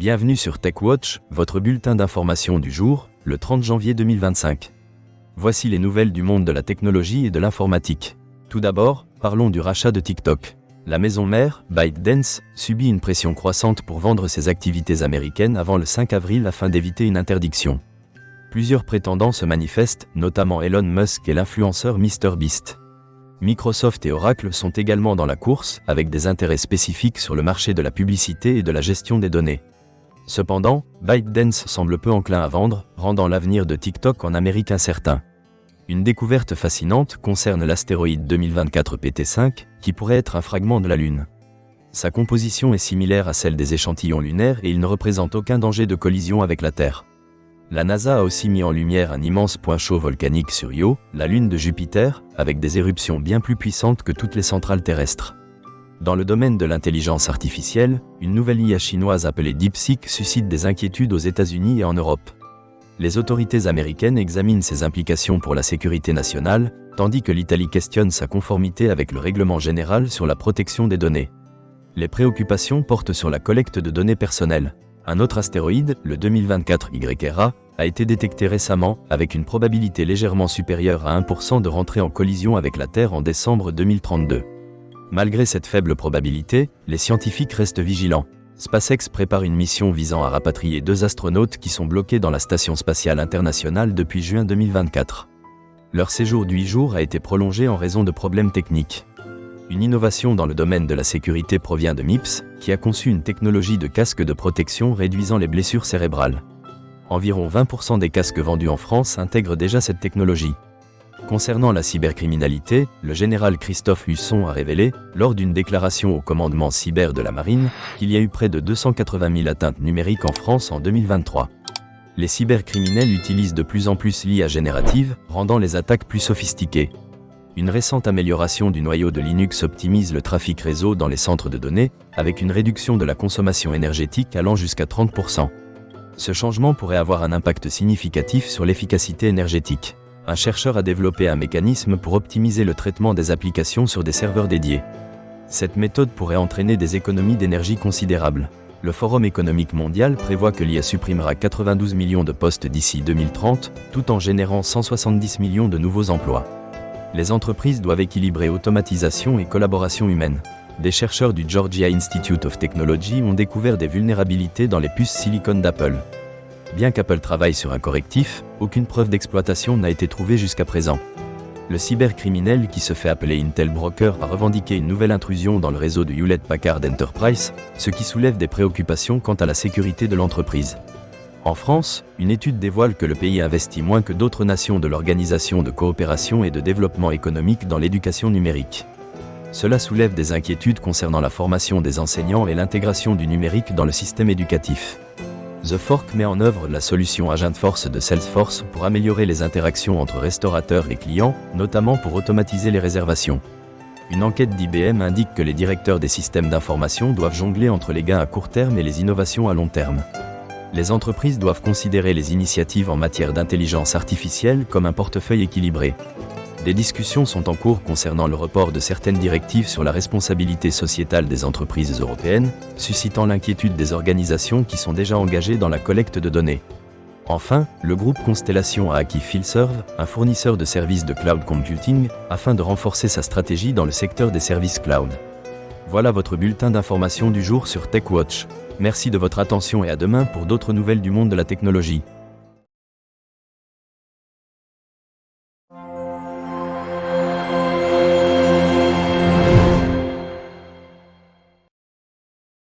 Bienvenue sur TechWatch, votre bulletin d'information du jour, le 30 janvier 2025. Voici les nouvelles du monde de la technologie et de l'informatique. Tout d'abord, parlons du rachat de TikTok. La maison mère, ByteDance, subit une pression croissante pour vendre ses activités américaines avant le 5 avril afin d'éviter une interdiction. Plusieurs prétendants se manifestent, notamment Elon Musk et l'influenceur MrBeast. Microsoft et Oracle sont également dans la course, avec des intérêts spécifiques sur le marché de la publicité et de la gestion des données. Cependant, ByteDance semble peu enclin à vendre, rendant l'avenir de TikTok en Amérique incertain. Une découverte fascinante concerne l'astéroïde 2024 PT5, qui pourrait être un fragment de la Lune. Sa composition est similaire à celle des échantillons lunaires et il ne représente aucun danger de collision avec la Terre. La NASA a aussi mis en lumière un immense point chaud volcanique sur Io, la lune de Jupiter, avec des éruptions bien plus puissantes que toutes les centrales terrestres. Dans le domaine de l'intelligence artificielle, une nouvelle IA chinoise appelée DeepSeek suscite des inquiétudes aux États-Unis et en Europe. Les autorités américaines examinent ses implications pour la sécurité nationale, tandis que l'Italie questionne sa conformité avec le règlement général sur la protection des données. Les préoccupations portent sur la collecte de données personnelles. Un autre astéroïde, le 2024 YRA, a été détecté récemment, avec une probabilité légèrement supérieure à 1% de rentrer en collision avec la Terre en décembre 2032. Malgré cette faible probabilité, les scientifiques restent vigilants. SpaceX prépare une mission visant à rapatrier 2 astronautes qui sont bloqués dans la Station spatiale internationale depuis juin 2024. Leur séjour d'8 jours a été prolongé en raison de problèmes techniques. Une innovation dans le domaine de la sécurité provient de MIPS, qui a conçu une technologie de casque de protection réduisant les blessures cérébrales. Environ 20% des casques vendus en France intègrent déjà cette technologie. Concernant la cybercriminalité, le général Christophe Husson a révélé, lors d'une déclaration au commandement cyber de la Marine, qu'il y a eu près de 280 000 atteintes numériques en France en 2023. Les cybercriminels utilisent de plus en plus l'IA générative, rendant les attaques plus sophistiquées. Une récente amélioration du noyau de Linux optimise le trafic réseau dans les centres de données, avec une réduction de la consommation énergétique allant jusqu'à 30%. Ce changement pourrait avoir un impact significatif sur l'efficacité énergétique. Un chercheur a développé un mécanisme pour optimiser le traitement des applications sur des serveurs dédiés. Cette méthode pourrait entraîner des économies d'énergie considérables. Le Forum économique mondial prévoit que l'IA supprimera 92 millions de postes d'ici 2030, tout en générant 170 millions de nouveaux emplois. Les entreprises doivent équilibrer automatisation et collaboration humaine. Des chercheurs du Georgia Institute of Technology ont découvert des vulnérabilités dans les puces silicone d'Apple. Bien qu'Apple travaille sur un correctif, aucune preuve d'exploitation n'a été trouvée jusqu'à présent. Le cybercriminel qui se fait appeler Intel Broker a revendiqué une nouvelle intrusion dans le réseau de Hewlett Packard Enterprise, ce qui soulève des préoccupations quant à la sécurité de l'entreprise. En France, une étude dévoile que le pays investit moins que d'autres nations de l'Organisation de coopération et de développement économique dans l'éducation numérique. Cela soulève des inquiétudes concernant la formation des enseignants et l'intégration du numérique dans le système éducatif. The Fork met en œuvre la solution Agentforce de Salesforce pour améliorer les interactions entre restaurateurs et clients, notamment pour automatiser les réservations. Une enquête d'IBM indique que les directeurs des systèmes d'information doivent jongler entre les gains à court terme et les innovations à long terme. Les entreprises doivent considérer les initiatives en matière d'intelligence artificielle comme un portefeuille équilibré. Des discussions sont en cours concernant le report de certaines directives sur la responsabilité sociétale des entreprises européennes, suscitant l'inquiétude des organisations qui sont déjà engagées dans la collecte de données. Enfin, le groupe Constellation a acquis Fileserve, un fournisseur de services de cloud computing, afin de renforcer sa stratégie dans le secteur des services cloud. Voilà votre bulletin d'information du jour sur TechWatch. Merci de votre attention et à demain pour d'autres nouvelles du monde de la technologie.